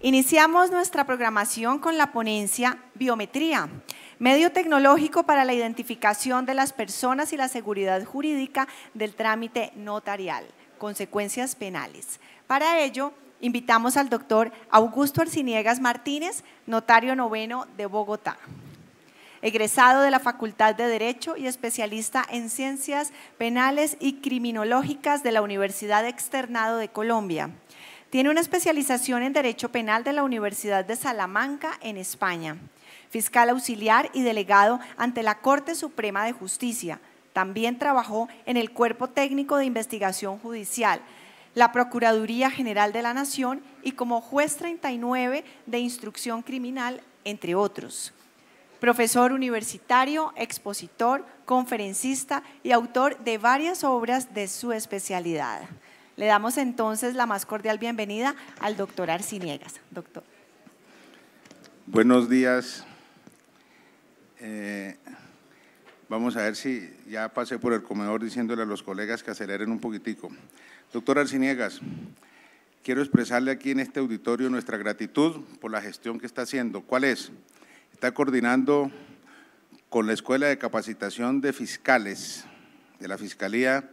Iniciamos nuestra programación con la ponencia Biometría, medio tecnológico para la identificación de las personas y la seguridad jurídica del trámite notarial, consecuencias penales. Para ello, invitamos al doctor Augusto Arciniegas Martínez, notario noveno de Bogotá, egresado de la Facultad de Derecho y especialista en Ciencias Penales y Criminológicas de la Universidad Externado de Colombia. Tiene una especialización en Derecho Penal de la Universidad de Salamanca, en España. Fiscal auxiliar y delegado ante la Corte Suprema de Justicia. También trabajó en el Cuerpo Técnico de Investigación Judicial, la Procuraduría General de la Nación y como juez 39 de Instrucción Criminal, entre otros. Profesor universitario, expositor, conferencista y autor de varias obras de su especialidad. Le damos entonces la más cordial bienvenida al doctor Arciniegas. Doctor. Buenos días. Vamos a ver si ya pasé por el comedor diciéndole a los colegas que aceleren un poquitico. Doctor Arciniegas, quiero expresarle aquí en este auditorio nuestra gratitud por la gestión que está haciendo. ¿Cuál es? Está coordinando con la Escuela de Capacitación de Fiscales de la Fiscalía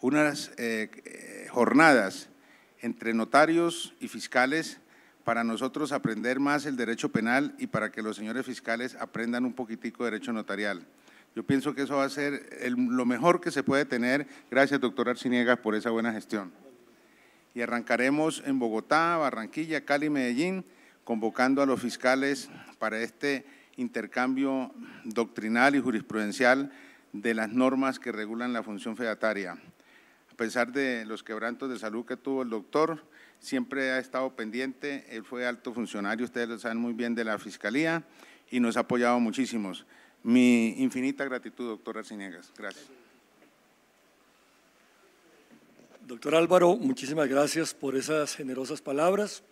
unas jornadas entre notarios y fiscales para nosotros aprender más el derecho penal y para que los señores fiscales aprendan un poquitico de derecho notarial. Yo pienso que eso va a ser lo mejor que se puede tener. Gracias, doctor Arciniegas, por esa buena gestión. Y arrancaremos en Bogotá, Barranquilla, Cali, Medellín, convocando a los fiscales para este intercambio doctrinal y jurisprudencial de las normas que regulan la función fedataria. A pesar de los quebrantos de salud que tuvo el doctor, siempre ha estado pendiente. Él fue alto funcionario, ustedes lo saben muy bien, de la Fiscalía y nos ha apoyado muchísimos. Mi infinita gratitud, doctor Arciniegas. Gracias. Doctor Álvaro, muchísimas gracias por esas generosas palabras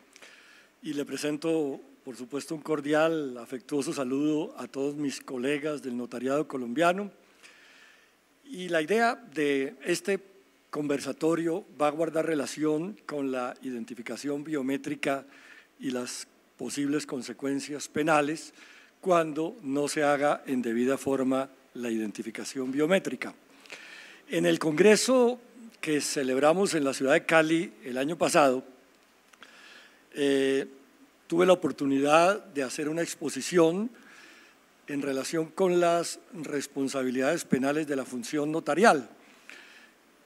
y le presento, por supuesto, un cordial, afectuoso saludo a todos mis colegas del notariado colombiano. Y la idea de este conversatorio va a guardar relación con la identificación biométrica y las posibles consecuencias penales cuando no se haga en debida forma la identificación biométrica. En el congreso que celebramos en la ciudad de Cali el año pasado, tuve la oportunidad de hacer una exposición en relación con las responsabilidades penales de la función notarial,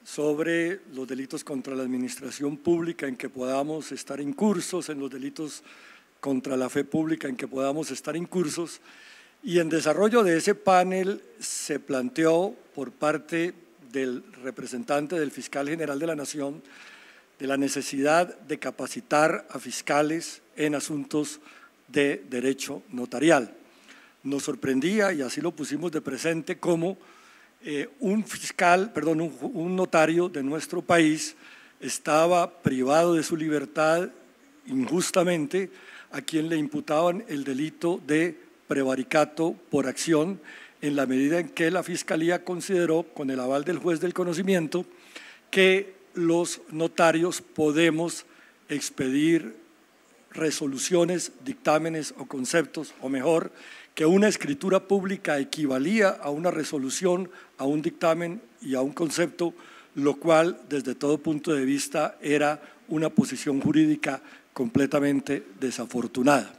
sobre los delitos contra la administración pública en que podamos estar incursos, en los delitos contra la fe pública en que podamos estar incursos, y en desarrollo de ese panel se planteó por parte del representante del Fiscal General de la Nación de la necesidad de capacitar a fiscales en asuntos de derecho notarial. Nos sorprendía, y así lo pusimos de presente, cómo un notario de nuestro país estaba privado de su libertad injustamente, a quien le imputaban el delito de prevaricato por acción, en la medida en que la Fiscalía consideró, con el aval del juez del conocimiento, que los notarios podemos expedir resoluciones, dictámenes o conceptos, o mejor, que una escritura pública equivalía a una resolución, a un dictamen y a un concepto, lo cual desde todo punto de vista era una posición jurídica completamente desafortunada.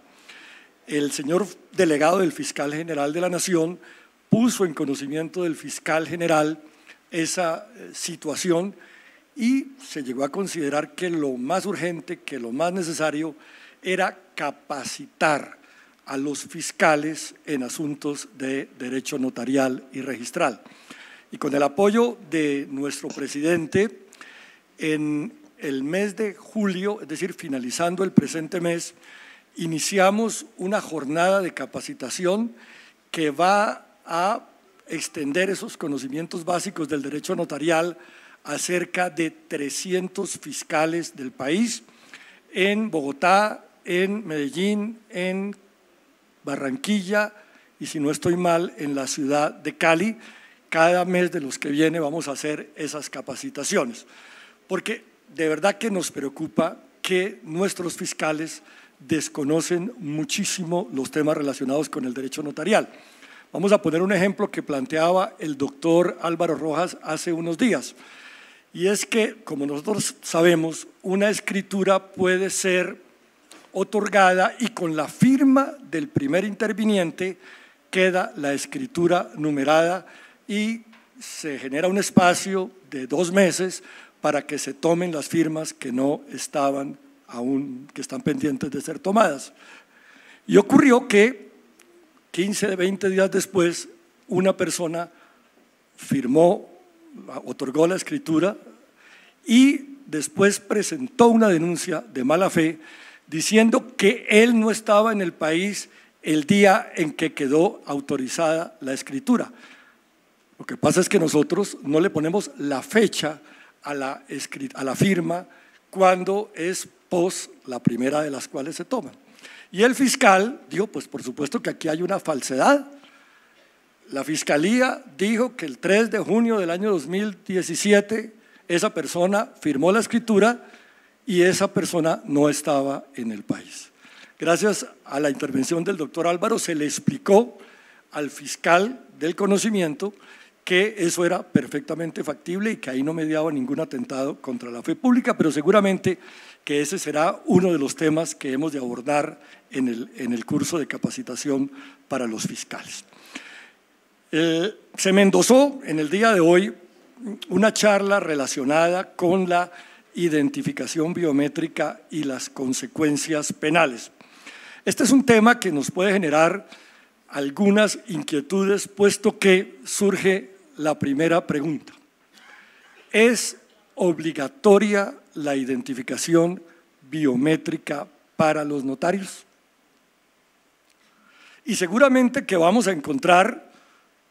El señor delegado del Fiscal General de la Nación puso en conocimiento del Fiscal General esa situación y se llegó a considerar que lo más urgente, que lo más necesario era capacitar a los fiscales en asuntos de derecho notarial y registral. Y con el apoyo de nuestro presidente, en el mes de julio, es decir, finalizando el presente mes, iniciamos una jornada de capacitación que va a extender esos conocimientos básicos del derecho notarial a cerca de 300 fiscales del país, en Bogotá, en Medellín, en Barranquilla y, si no estoy mal, en la ciudad de Cali. Cada mes de los que viene vamos a hacer esas capacitaciones, porque de verdad que nos preocupa que nuestros fiscales desconocen muchísimo los temas relacionados con el derecho notarial. Vamos a poner un ejemplo que planteaba el doctor Álvaro Rojas hace unos días, y es que, como nosotros sabemos, una escritura puede ser otorgada y con la firma del primer interviniente queda la escritura numerada y se genera un espacio de 2 meses para que se tomen las firmas que no estaban aún, que están pendientes de ser tomadas. Y ocurrió que 15, 20 días después, una persona firmó, otorgó la escritura y después presentó una denuncia de mala fe diciendo que él no estaba en el país el día en que quedó autorizada la escritura. Lo que pasa es que nosotros no le ponemos la fecha a la firma cuando es pos la primera de las cuales se toma. Y el fiscal dijo, pues por supuesto que aquí hay una falsedad. La fiscalía dijo que el 3 de junio del año 2017 esa persona firmó la escritura y esa persona no estaba en el país. Gracias a la intervención del doctor Álvaro se le explicó al fiscal del conocimiento que eso era perfectamente factible y que ahí no mediaba ningún atentado contra la fe pública, pero seguramente que ese será uno de los temas que hemos de abordar en el curso de capacitación para los fiscales. Se me endosó en el día de hoy una charla relacionada con la identificación biométrica y las consecuencias penales. Este es un tema que nos puede generar algunas inquietudes, puesto que surge la primera pregunta. ¿Es obligatoria la identificación biométrica para los notarios? Y seguramente que vamos a encontrar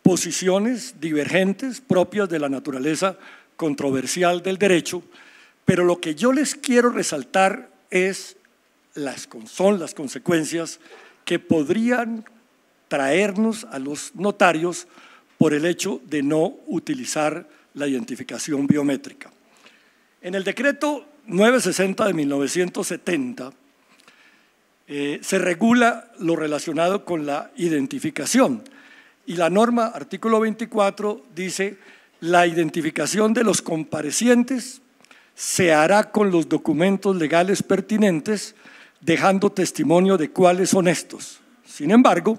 posiciones divergentes propias de la naturaleza controversial del derecho, pero lo que yo les quiero resaltar son las consecuencias que podrían traernos a los notarios por el hecho de no utilizar la identificación biométrica. En el decreto 960 de 1970 se regula lo relacionado con la identificación y la norma, artículo 24, dice: la identificación de los comparecientes se hará con los documentos legales pertinentes, dejando testimonio de cuáles son estos. Sin embargo,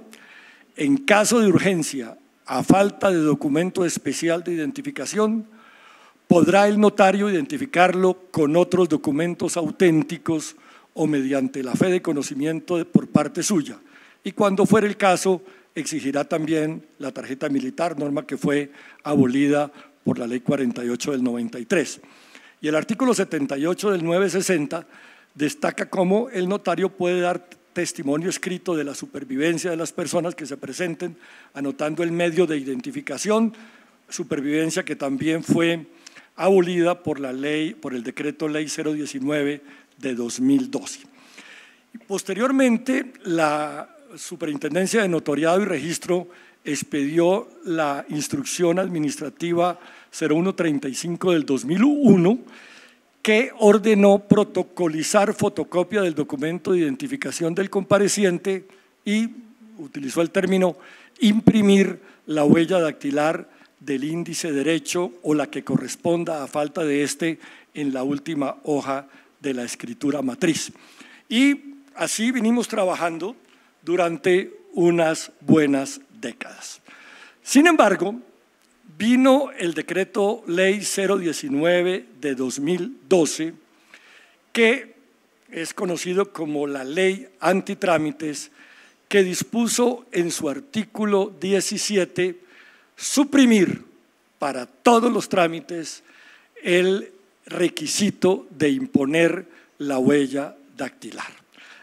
en caso de urgencia, a falta de documento especial de identificación, podrá el notario identificarlo con otros documentos auténticos o mediante la fe de conocimiento por parte suya. Y cuando fuera el caso, exigirá también la tarjeta militar, norma que fue abolida por la Ley 48 del 93. Y el artículo 78 del 960 destaca cómo el notario puede dar testimonio escrito de la supervivencia de las personas que se presenten, anotando el medio de identificación, supervivencia que también fue abolida por el decreto ley 019 de 2012. Y posteriormente, la Superintendencia de Notariado y Registro expedió la instrucción administrativa 0135 del 2001, que ordenó protocolizar fotocopia del documento de identificación del compareciente y utilizó el término imprimir la huella dactilar del índice derecho o la que corresponda a falta de este en la última hoja de la escritura matriz. Y así vinimos trabajando durante unas buenas décadas. Sin embargo, vino el decreto ley 019 de 2012, que es conocido como la ley antitrámites, que dispuso en su artículo 17 suprimir para todos los trámites el requisito de imponer la huella dactilar.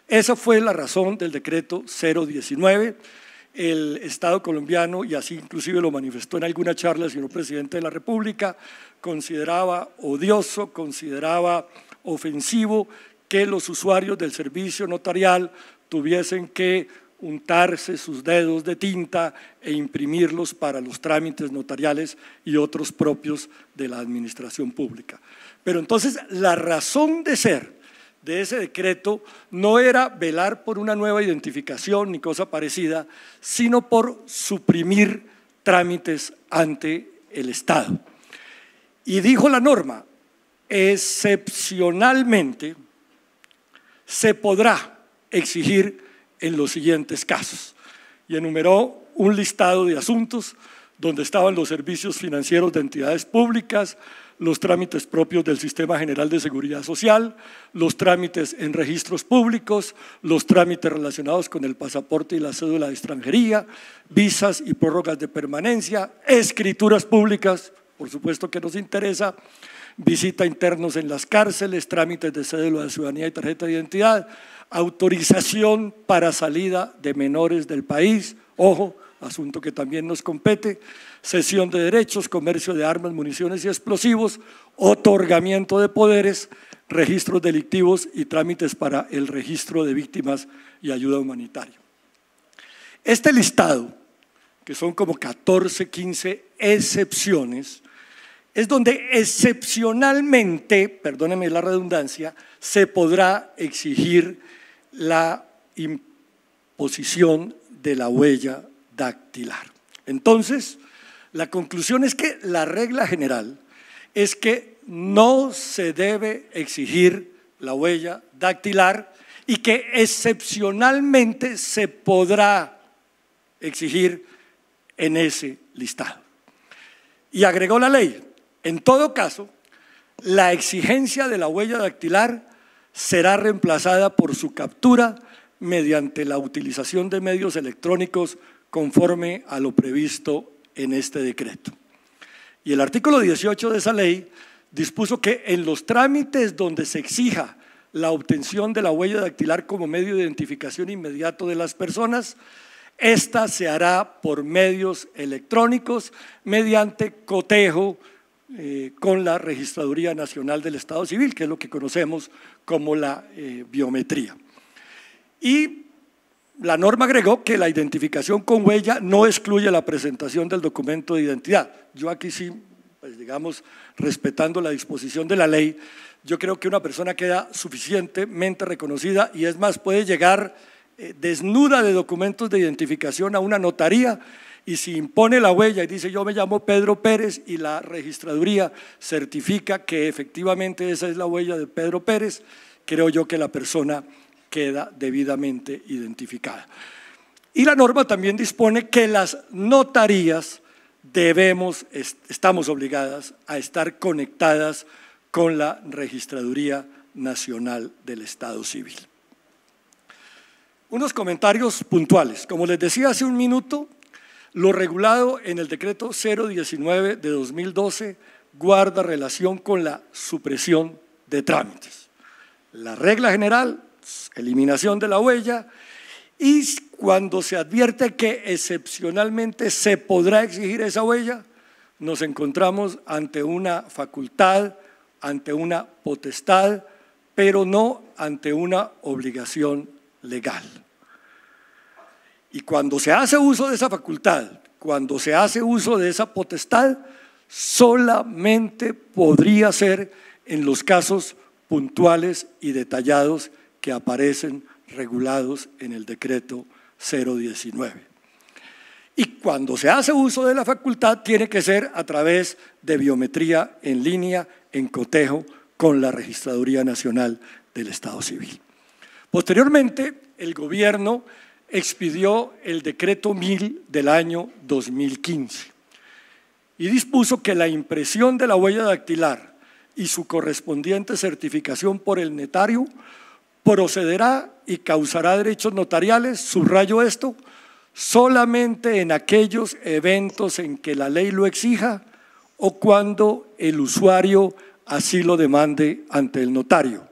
Esa fue la razón del decreto 019. El Estado colombiano, y así inclusive lo manifestó en alguna charla el señor presidente de la República, consideraba odioso, consideraba ofensivo que los usuarios del servicio notarial tuviesen que untarse sus dedos de tinta e imprimirlos para los trámites notariales y otros propios de la administración pública. Pero entonces la razón de ser de ese decreto no era velar por una nueva identificación ni cosa parecida, sino por suprimir trámites ante el Estado. Y dijo la norma, excepcionalmente se podrá exigir en los siguientes casos. Y enumeró un listado de asuntos donde estaban los servicios financieros de entidades públicas, los trámites propios del Sistema General de Seguridad Social, los trámites en registros públicos, los trámites relacionados con el pasaporte y la cédula de extranjería, visas y prórrogas de permanencia, escrituras públicas, por supuesto que nos interesa, visita a internos en las cárceles, trámites de cédula de ciudadanía y tarjeta de identidad, autorización para salida de menores del país, ojo, asunto que también nos compete, cesión de derechos, comercio de armas, municiones y explosivos, otorgamiento de poderes, registros delictivos y trámites para el registro de víctimas y ayuda humanitaria. Este listado, que son como 14, 15 excepciones, es donde excepcionalmente, perdónenme la redundancia, se podrá exigir la imposición de la huella dactilar. Entonces, la conclusión es que la regla general es que no se debe exigir la huella dactilar y que excepcionalmente se podrá exigir en ese listado. Y agregó la ley, en todo caso, la exigencia de la huella dactilar será reemplazada por su captura mediante la utilización de medios electrónicos conforme a lo previsto en este decreto. Y el artículo 18 de esa ley dispuso que en los trámites donde se exija la obtención de la huella dactilar como medio de identificación inmediato de las personas, esta se hará por medios electrónicos mediante cotejo con la Registraduría Nacional del Estado Civil, que es lo que conocemos como la biometría. Y la norma agregó que la identificación con huella no excluye la presentación del documento de identidad. Yo aquí sí, pues digamos, respetando la disposición de la ley, yo creo que una persona queda suficientemente reconocida y es más, puede llegar desnuda de documentos de identificación a una notaría y si impone la huella y dice yo me llamo Pedro Pérez y la registraduría certifica que efectivamente esa es la huella de Pedro Pérez, creo yo que la persona queda debidamente identificada. Y la norma también dispone que las notarías estamos obligadas a estar conectadas con la Registraduría Nacional del Estado Civil. Unos comentarios puntuales. Como les decía hace un minuto, lo regulado en el decreto 019 de 2012 guarda relación con la supresión de trámites. La regla general, eliminación de la huella, y cuando se advierte que excepcionalmente se podrá exigir esa huella, nos encontramos ante una facultad, ante una potestad, pero no ante una obligación legal. Y cuando se hace uso de esa facultad, cuando se hace uso de esa potestad, solamente podría ser en los casos puntuales y detallados que aparecen regulados en el decreto 019. Y cuando se hace uso de la facultad tiene que ser a través de biometría en línea, en cotejo con la Registraduría Nacional del Estado Civil. Posteriormente, el gobierno expidió el decreto 1000 del año 2015 y dispuso que la impresión de la huella dactilar y su correspondiente certificación por el notario procederá y causará derechos notariales, subrayo esto, solamente en aquellos eventos en que la ley lo exija o cuando el usuario así lo demande ante el notario.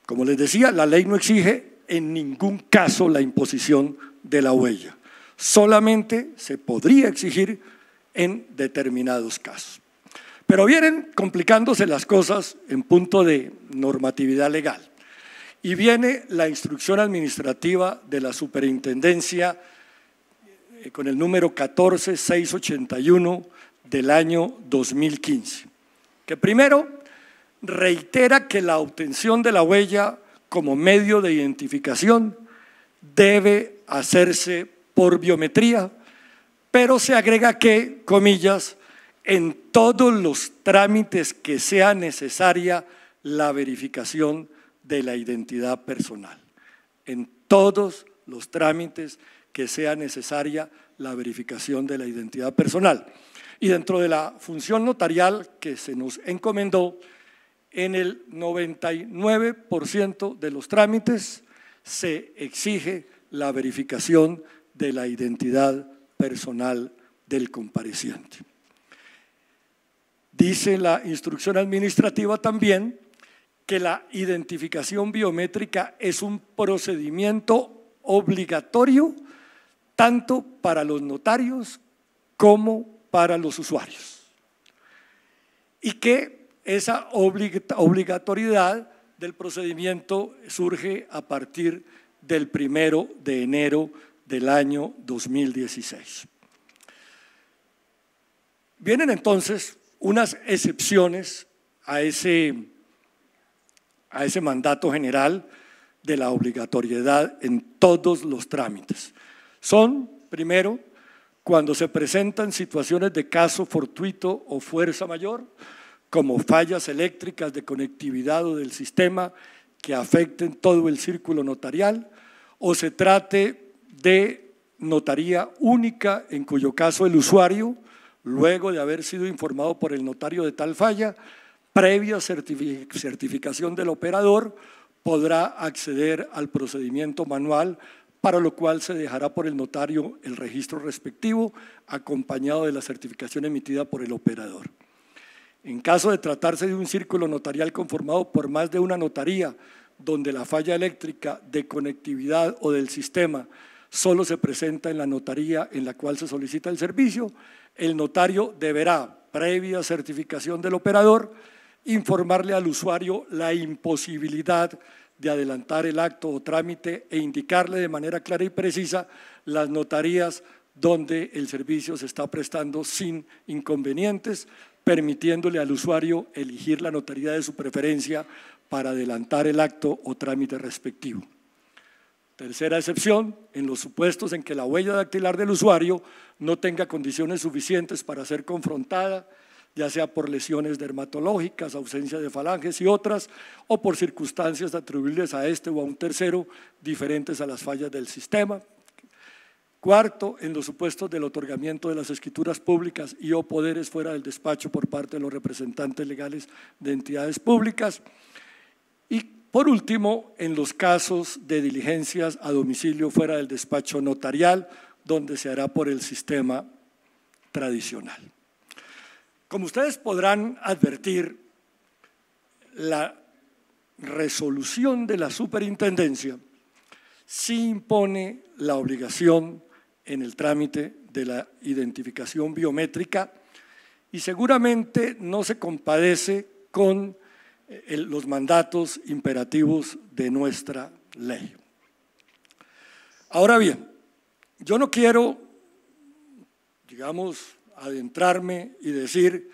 Como les decía, la ley no exige en ningún caso la imposición de la huella, solamente se podría exigir en determinados casos. Pero vienen complicándose las cosas en punto de normatividad legal y viene la instrucción administrativa de la Superintendencia con el número 14681 del año 2015, que primero reitera que la obtención de la huella como medio de identificación debe hacerse por biometría, pero se agrega que, comillas, en todos los trámites que sea necesaria la verificación de la identidad personal. En todos los trámites que sea necesaria la verificación de la identidad personal. Y dentro de la función notarial que se nos encomendó, en el 99% de los trámites se exige la verificación de la identidad personal del compareciente. Dice la instrucción administrativa también que la identificación biométrica es un procedimiento obligatorio tanto para los notarios como para los usuarios, y que esa obligatoriedad del procedimiento surge a partir del 1 de enero del año 2016. Vienen entonces unas excepciones a ese mandato general de la obligatoriedad en todos los trámites. Son, primero, cuando se presentan situaciones de caso fortuito o fuerza mayor, como fallas eléctricas de conectividad o del sistema que afecten todo el círculo notarial, o se trate de notaría única, en cuyo caso el usuario, luego de haber sido informado por el notario de tal falla, previa certificación del operador, podrá acceder al procedimiento manual, para lo cual se dejará por el notario el registro respectivo, acompañado de la certificación emitida por el operador. En caso de tratarse de un círculo notarial conformado por más de una notaría, donde la falla eléctrica de conectividad o del sistema solo se presenta en la notaría en la cual se solicita el servicio, el notario deberá, previa certificación del operador, informarle al usuario la imposibilidad de adelantar el acto o trámite e indicarle de manera clara y precisa las notarías donde el servicio se está prestando sin inconvenientes, permitiéndole al usuario elegir la notaría de su preferencia para adelantar el acto o trámite respectivo. Tercera excepción, en los supuestos en que la huella dactilar del usuario no tenga condiciones suficientes para ser confrontada, ya sea por lesiones dermatológicas, ausencia de falanges y otras, o por circunstancias atribuibles a este o a un tercero diferentes a las fallas del sistema. Cuarto, en los supuestos del otorgamiento de las escrituras públicas y o poderes fuera del despacho por parte de los representantes legales de entidades públicas. Y por último, en los casos de diligencias a domicilio fuera del despacho notarial, donde se hará por el sistema tradicional. Como ustedes podrán advertir, la resolución de la superintendencia sí impone la obligación en el trámite de la identificación biométrica y seguramente no se compadece con los mandatos imperativos de nuestra ley. Ahora bien, yo no quiero, digamos, adentrarme y decir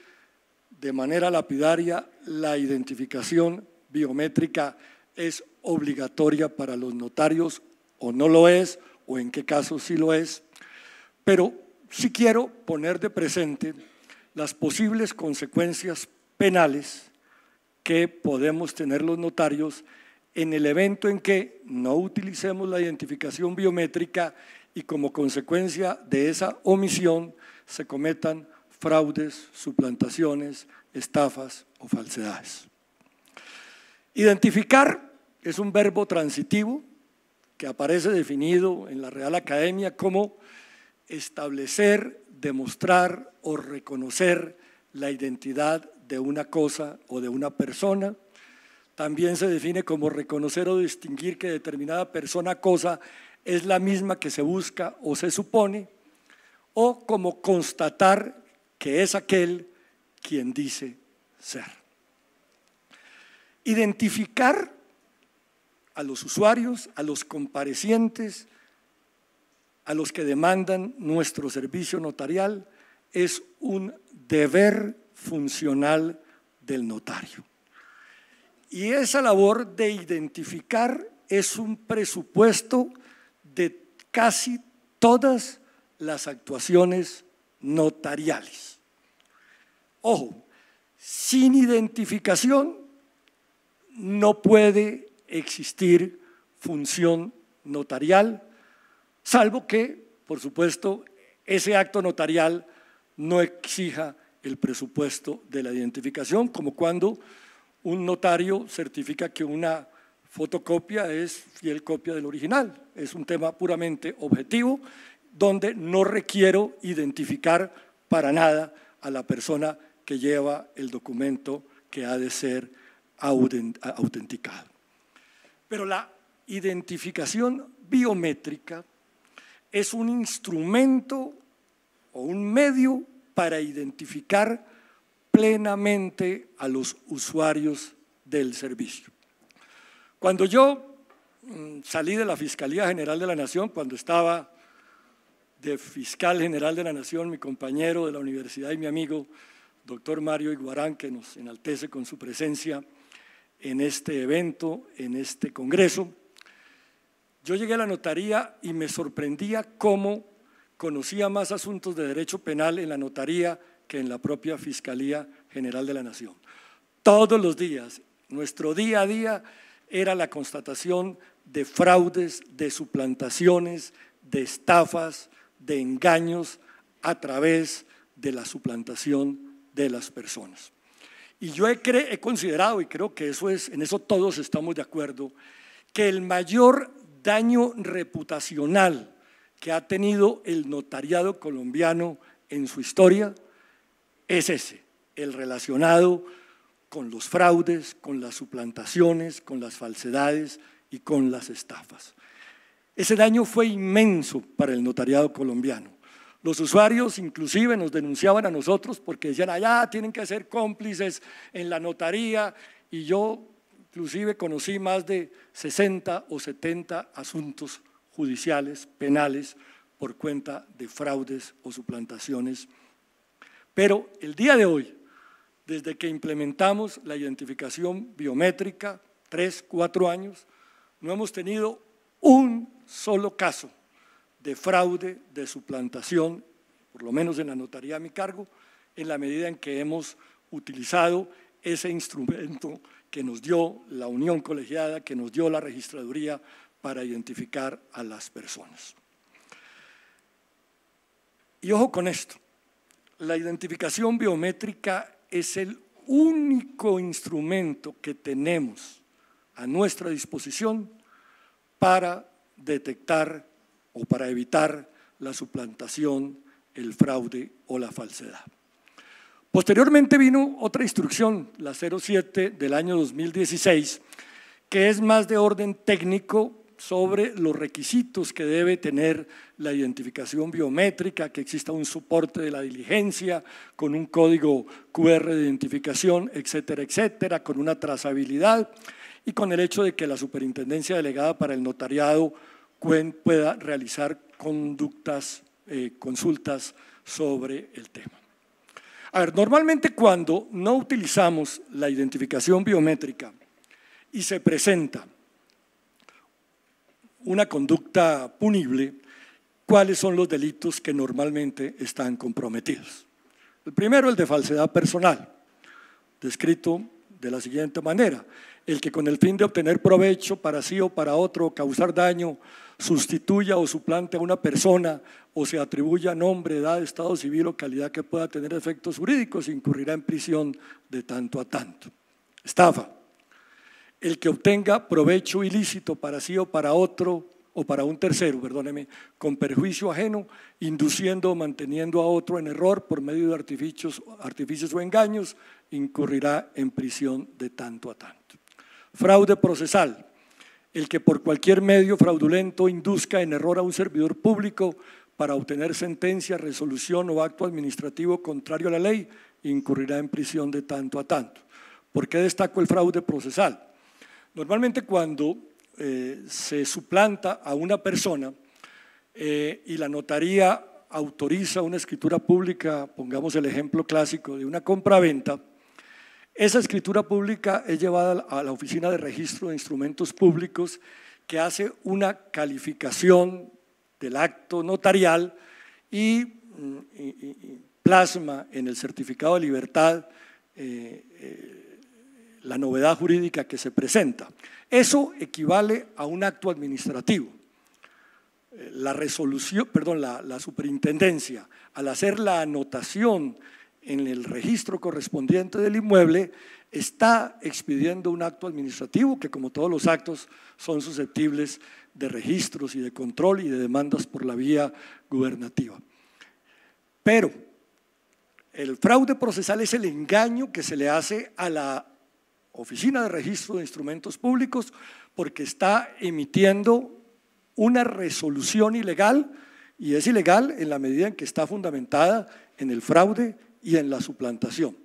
de manera lapidaria la identificación biométrica es obligatoria para los notarios o no lo es, o en qué casos sí lo es, pero sí quiero poner de presente las posibles consecuencias penales que podemos tener los notarios en el evento en que no utilicemos la identificación biométrica y como consecuencia de esa omisión se cometan fraudes, suplantaciones, estafas o falsedades. Identificar es un verbo transitivo que aparece definido en la Real Academia como establecer, demostrar o reconocer la identidad de una cosa o de una persona. También se define como reconocer o distinguir que determinada persona o cosa es la misma que se busca o se supone, o como constatar que es aquel quien dice ser. Identificar a los usuarios, a los comparecientes, a los que demandan nuestro servicio notarial, es un deber funcional del notario. Y esa labor de identificar es un presupuesto de casi todas las actuaciones notariales. Ojo, sin identificación no puede existir función notarial, salvo que, por supuesto, ese acto notarial no exija el presupuesto de la identificación, como cuando un notario certifica que una fotocopia es fiel copia del original. Es un tema puramente objetivo, donde no requiero identificar para nada a la persona que lleva el documento que ha de ser autenticado. Pero la identificación biométrica es un instrumento o un medio para identificar plenamente a los usuarios del servicio. Cuando yo salí de la Fiscalía General de la Nación, cuando estaba de Fiscal General de la Nación, mi compañero de la universidad y mi amigo, doctor Mario Iguarán, que nos enaltece con su presencia en este evento, en este congreso, yo llegué a la notaría y me sorprendía cómo conocía más asuntos de derecho penal en la notaría que en la propia Fiscalía General de la Nación. Todos los días, nuestro día a día era la constatación de fraudes, de suplantaciones, de estafas, de engaños a través de la suplantación de las personas. Y yo he considerado, y creo que eso es, en eso todos estamos de acuerdo, que el mayor daño reputacional que ha tenido el notariado colombiano en su historia es ese, el relacionado con los fraudes, con las suplantaciones, con las falsedades y con las estafas. Ese daño fue inmenso para el notariado colombiano. Los usuarios inclusive nos denunciaban a nosotros porque decían, allá tienen que ser cómplices en la notaría, y yo inclusive conocí más de 60 o 70 asuntos judiciales, penales, por cuenta de fraudes o suplantaciones. Pero el día de hoy, desde que implementamos la identificación biométrica, 3, 4 años, no hemos tenido un solo caso de fraude, de suplantación, por lo menos en la notaría a mi cargo, en la medida en que hemos utilizado ese instrumento que nos dio la unión colegiada, que nos dio la registraduría para identificar a las personas. Y ojo con esto, la identificación biométrica es el único instrumento que tenemos a nuestra disposición para detectar o para evitar la suplantación, el fraude o la falsedad. Posteriormente vino otra instrucción, la 07 del año 2016, que es más de orden técnico sobre los requisitos que debe tener la identificación biométrica, que exista un soporte de la diligencia con un código QR de identificación, etcétera, etcétera, con una trazabilidad y con el hecho de que la superintendencia delegada para el notariado pueda realizar consultas sobre el tema. A ver, normalmente cuando no utilizamos la identificación biométrica y se presenta una conducta punible, ¿cuáles son los delitos que normalmente están comprometidos? El primero, el de falsedad personal, descrito de la siguiente manera: el que con el fin de obtener provecho para sí o para otro, causar daño, sustituya o suplante a una persona o se atribuya nombre, edad, estado civil o calidad que pueda tener efectos jurídicos, incurrirá en prisión de tanto a tanto. Estafa: el que obtenga provecho ilícito para sí o para otro o para un tercero, perdóneme, con perjuicio ajeno, induciendo o manteniendo a otro en error por medio de artificios o engaños, incurrirá en prisión de tanto a tanto. Fraude procesal: el que por cualquier medio fraudulento induzca en error a un servidor público para obtener sentencia, resolución o acto administrativo contrario a la ley, incurrirá en prisión de tanto a tanto. ¿Por qué destaco el fraude procesal? Normalmente cuando se suplanta a una persona y la notaría autoriza una escritura pública, pongamos el ejemplo clásico de una compraventa, Esa escritura pública es llevada a la Oficina de Registro de Instrumentos Públicos, que hace una calificación del acto notarial y plasma en el certificado de libertad la novedad jurídica que se presenta. Eso equivale a un acto administrativo. La superintendencia, al hacer la anotación en el registro correspondiente del inmueble, está expidiendo un acto administrativo que, como todos los actos, son susceptibles de registros y de control y de demandas por la vía gubernativa. Pero el fraude procesal es el engaño que se le hace a la Oficina de Registro de Instrumentos Públicos, porque está emitiendo una resolución ilegal, y es ilegal en la medida en que está fundamentada en el fraude y en la suplantación.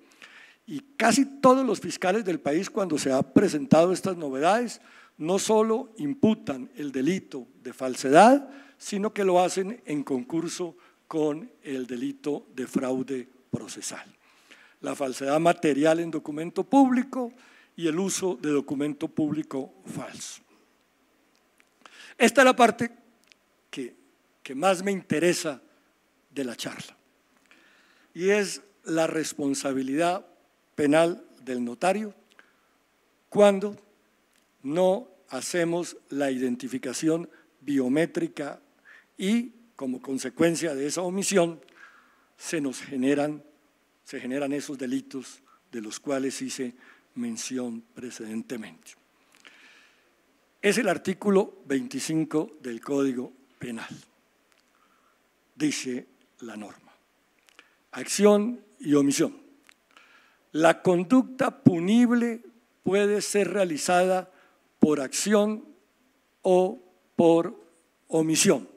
Y casi todos los fiscales del país, cuando se han presentado estas novedades, no solo imputan el delito de falsedad, sino que lo hacen en concurso con el delito de fraude procesal. La falsedad material en documento público y el uso de documento público falso. Esta es la parte que más me interesa de la charla, y es la responsabilidad penal del notario cuando no hacemos la identificación biométrica y, como consecuencia de esa omisión, se generan esos delitos de los cuales hice mención precedentemente. Es el artículo 25 del Código Penal. Dice la norma: acción y omisión. La conducta punible puede ser realizada por acción o por omisión.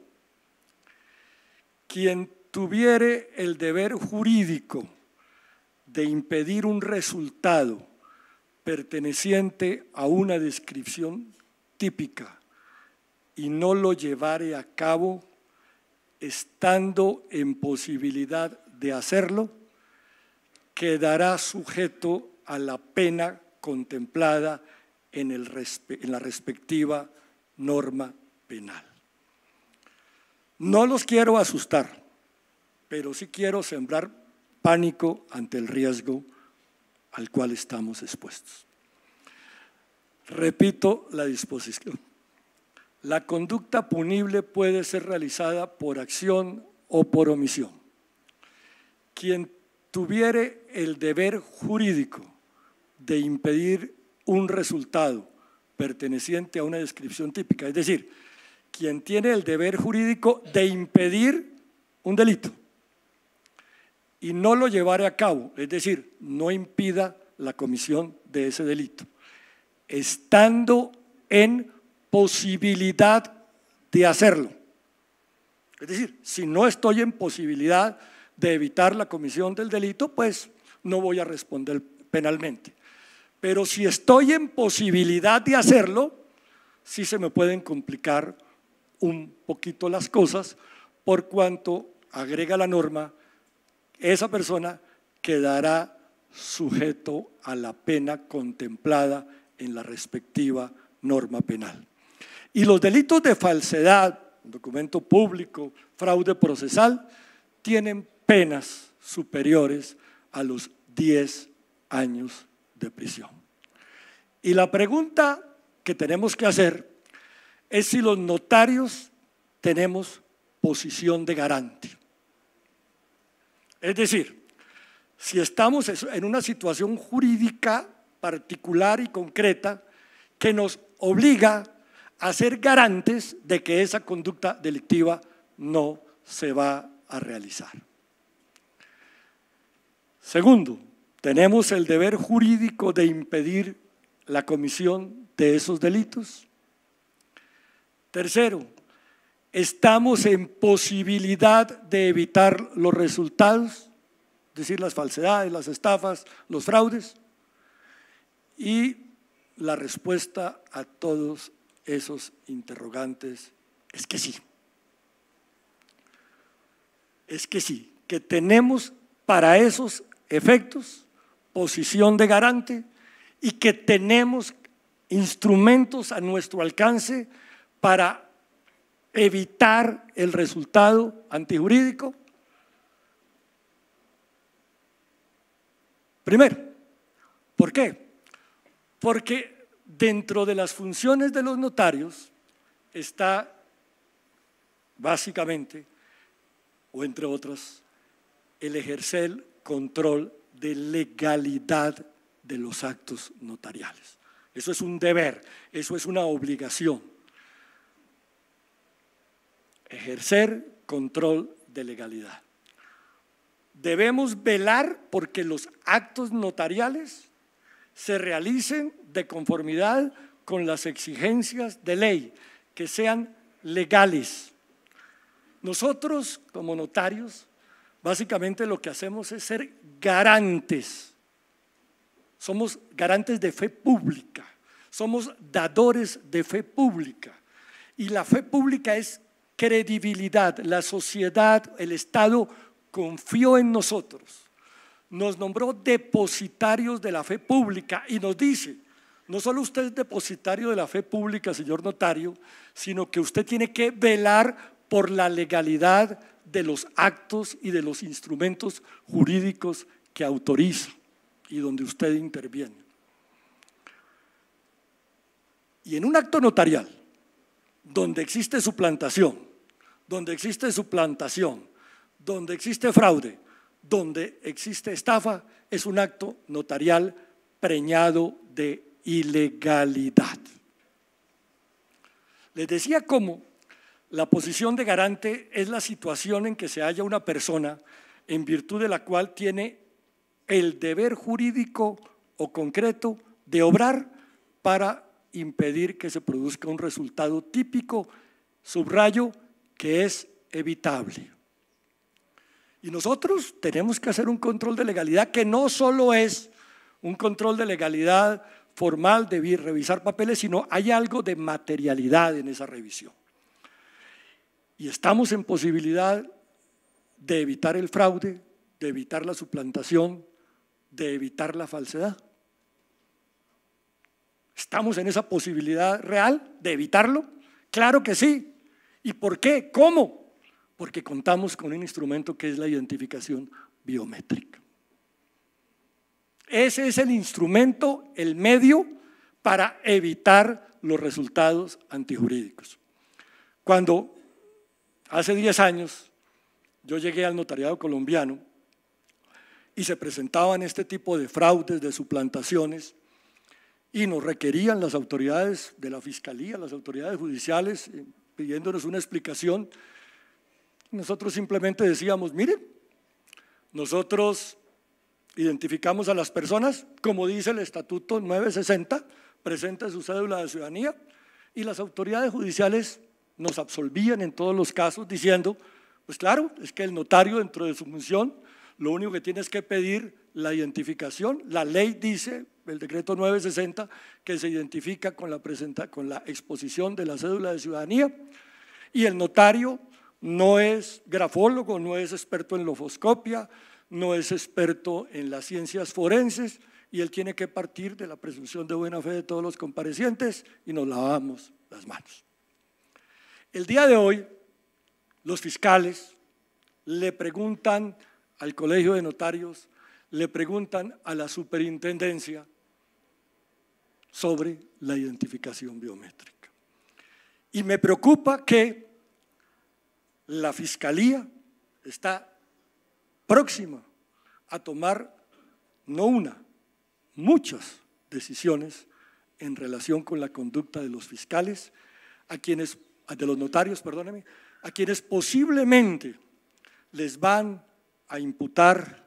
Quien tuviere el deber jurídico de impedir un resultado perteneciente a una descripción típica y no lo llevare a cabo, estando en posibilidad de hacerlo, quedará sujeto a la pena contemplada en la respectiva norma penal. No los quiero asustar, pero sí quiero sembrar pánico ante el riesgo al cual estamos expuestos. Repito la disposición. La conducta punible puede ser realizada por acción o por omisión. Quien tuviere el deber jurídico de impedir un resultado perteneciente a una descripción típica, es decir, quien tiene el deber jurídico de impedir un delito y no lo llevare a cabo, es decir, no impida la comisión de ese delito, estando en posibilidad de hacerlo. Es decir, si no estoy en posibilidad de evitar la comisión del delito, pues no voy a responder penalmente. Pero si estoy en posibilidad de hacerlo, sí se me pueden complicar un poquito las cosas, por cuanto, agrega la norma, esa persona quedará sujeto a la pena contemplada en la respectiva norma penal. Y los delitos de falsedad, documento público, fraude procesal, tienen penas superiores a los 10 años de prisión. Y la pregunta que tenemos que hacer es si los notarios tenemos posición de garante. Es decir, si estamos en una situación jurídica particular y concreta que nos obliga a ser garantes de que esa conducta delictiva no se va a realizar. Segundo, tenemos el deber jurídico de impedir la comisión de esos delitos. Tercero, estamos en posibilidad de evitar los resultados, es decir, las falsedades, las estafas, los fraudes. Y la respuesta a todos esos interrogantes es que sí. Es que sí, que tenemos para esos efectos posición de garante y que tenemos instrumentos a nuestro alcance para evitar el resultado antijurídico? Primero, ¿por qué? Porque dentro de las funciones de los notarios está básicamente, o entre otras, el ejercer control de legalidad de los actos notariales. Eso es un deber, eso es una obligación. Ejercer control de legalidad. Debemos velar porque los actos notariales se realicen de conformidad con las exigencias de ley, que sean legales. Nosotros, como notarios, básicamente lo que hacemos es ser garantes. Somos garantes de fe pública, somos dadores de fe pública. Y la fe pública es credibilidad. La sociedad, el Estado confió en nosotros, nos nombró depositarios de la fe pública y nos dice: no solo usted es depositario de la fe pública, señor notario, sino que usted tiene que velar por la legalidad de los actos y de los instrumentos jurídicos que autoriza y donde usted interviene. Y en un acto notarial, donde existe suplantación, donde existe fraude, donde existe estafa, es un acto notarial preñado de ilegalidad. Les decía cómo la posición de garante es la situación en que se halla una persona en virtud de la cual tiene el deber jurídico o concreto de obrar para impedir que se produzca un resultado típico, subrayo, que es evitable. Y nosotros tenemos que hacer un control de legalidad que no solo es un control de legalidad formal de revisar papeles, sino hay algo de materialidad en esa revisión. Y estamos en posibilidad de evitar el fraude, de evitar la suplantación, de evitar la falsedad. ¿Estamos en esa posibilidad real de evitarlo? Claro que sí. ¿Y por qué? ¿Cómo? Porque contamos con un instrumento que es la identificación biométrica. Ese es el instrumento, el medio para evitar los resultados antijurídicos. Cuando hace 10 años yo llegué al notariado colombiano y se presentaban este tipo de fraudes, de suplantaciones, y nos requerían las autoridades de la Fiscalía, las autoridades judiciales, pidiéndonos una explicación, nosotros simplemente decíamos: miren, nosotros identificamos a las personas, como dice el Estatuto 960, presenta su cédula de ciudadanía, y las autoridades judiciales nos absolvían en todos los casos diciendo: pues claro, es que el notario dentro de su función lo único que tiene es que pedir la identificación. La ley dice, el decreto 960, que se identifica con la exposición de la cédula de ciudadanía, y el notario no es grafólogo, no es experto en lofoscopia, no es experto en las ciencias forenses, y él tiene que partir de la presunción de buena fe de todos los comparecientes y nos lavamos las manos. El día de hoy, los fiscales le preguntan al Colegio de Notarios, le preguntan a la superintendencia sobre la identificación biométrica. Y me preocupa que la Fiscalía está próxima a tomar no una, muchas decisiones en relación con la conducta de los fiscales, de los notarios, perdónenme, a quienes posiblemente les van a imputar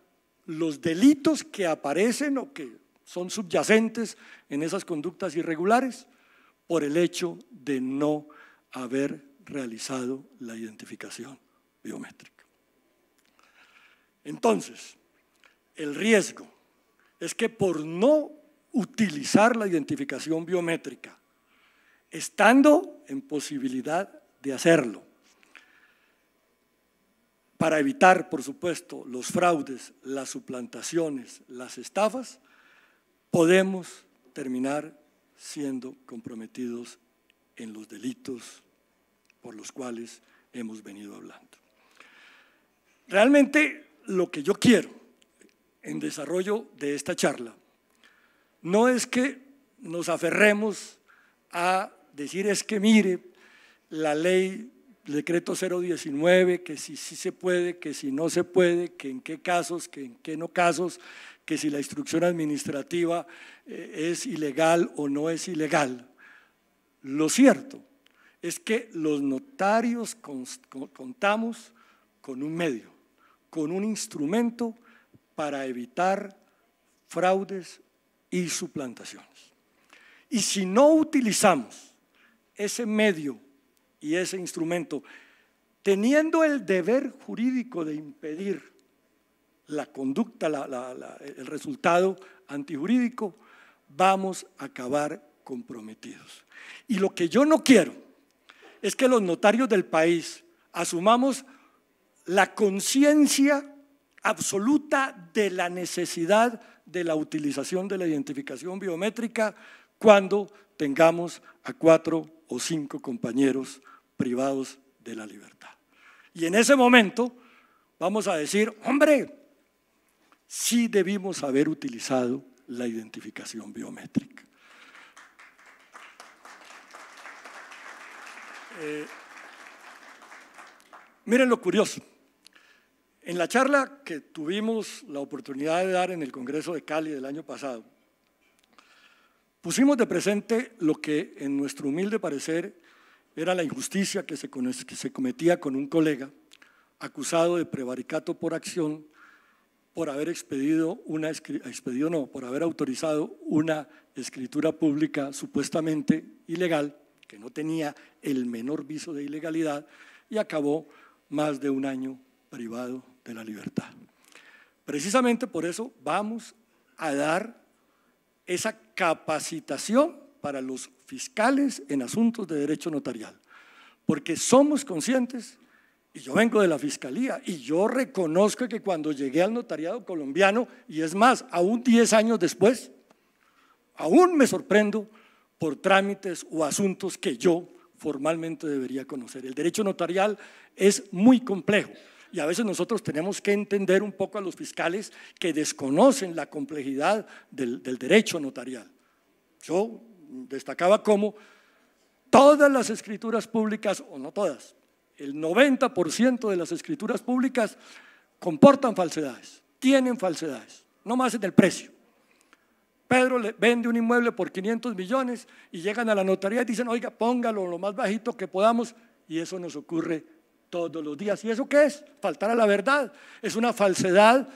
los delitos que aparecen o que son subyacentes en esas conductas irregulares por el hecho de no haber realizado la identificación biométrica. Entonces, el riesgo es que por no utilizar la identificación biométrica, estando en posibilidad de hacerlo, para evitar, por supuesto, los fraudes, las suplantaciones, las estafas, podemos terminar siendo comprometidos en los delitos por los cuales hemos venido hablando. Realmente lo que yo quiero en desarrollo de esta charla no es que nos aferremos a decir es que mire la ley, el decreto 019, que si sí se puede, que si no se puede, que en qué casos, que en qué no casos, que si la instrucción administrativa es ilegal o no es ilegal. Lo cierto es que los notarios contamos con un medio, con un instrumento para evitar fraudes y suplantaciones. Y si no utilizamos ese medio y ese instrumento, teniendo el deber jurídico de impedir la conducta, el resultado antijurídico, vamos a acabar comprometidos. Y lo que yo no quiero es que los notarios del país asumamos la conciencia absoluta de la necesidad de la utilización de la identificación biométrica cuando tengamos a 4 o 5 compañeros privados de la libertad. Y en ese momento vamos a decir, hombre, sí debimos haber utilizado la identificación biométrica. Miren lo curioso. En la charla que tuvimos la oportunidad de dar en el Congreso de Cali del año pasado, pusimos de presente lo que en nuestro humilde parecer era la injusticia que se cometía con un colega acusado de prevaricato por acción por haber por haber autorizado una escritura pública supuestamente ilegal, que no tenía el menor viso de ilegalidad, y acabó más de un año privado de la libertad. Precisamente por eso vamos a dar esa capacitación para los fiscales en asuntos de derecho notarial, porque somos conscientes, y yo vengo de la fiscalía, y yo reconozco que cuando llegué al notariado colombiano, y es más, aún 10 años después, aún me sorprendo por trámites o asuntos que yo formalmente debería conocer. El derecho notarial es muy complejo y a veces nosotros tenemos que entender un poco a los fiscales que desconocen la complejidad del derecho notarial. Yo destacaba cómo todas las escrituras públicas, o no todas, el 90% de las escrituras públicas comportan falsedades, tienen falsedades, no más en el precio. Pedro le vende un inmueble por 500 millones y llegan a la notaría y dicen, oiga, póngalo lo más bajito que podamos, y eso nos ocurre todos los días. ¿Y eso qué es? Faltar a la verdad. Es una falsedad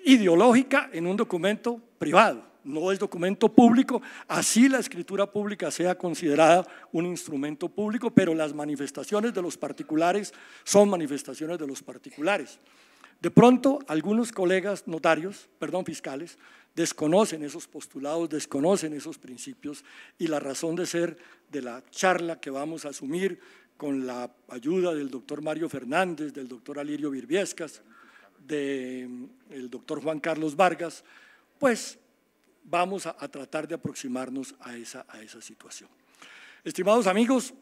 ideológica en un documento privado, no es documento público, así la escritura pública sea considerada un instrumento público, pero las manifestaciones de los particulares son manifestaciones de los particulares. De pronto, algunos colegas fiscales, desconocen esos postulados, desconocen esos principios, y la razón de ser de la charla que vamos a asumir con la ayuda del doctor Mario Fernández, del doctor Alirio Virviescas, del doctor Juan Carlos Vargas, pues vamos a tratar de aproximarnos a esa situación. Estimados amigos,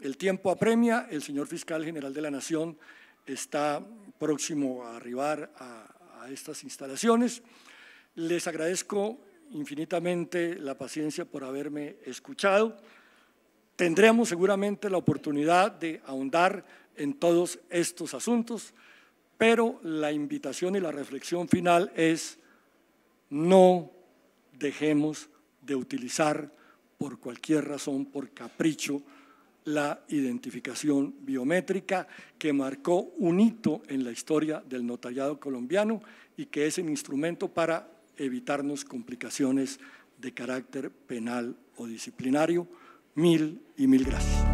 el tiempo apremia, el señor fiscal general de la Nación está próximo a arribar a estas instalaciones. Les agradezco infinitamente la paciencia por haberme escuchado. Tendremos seguramente la oportunidad de ahondar en todos estos asuntos, pero la invitación y la reflexión final es: no dejemos de utilizar por cualquier razón, por capricho, la identificación biométrica que marcó un hito en la historia del notariado colombiano y que es un instrumento para evitarnos complicaciones de carácter penal o disciplinario. Mil y mil gracias.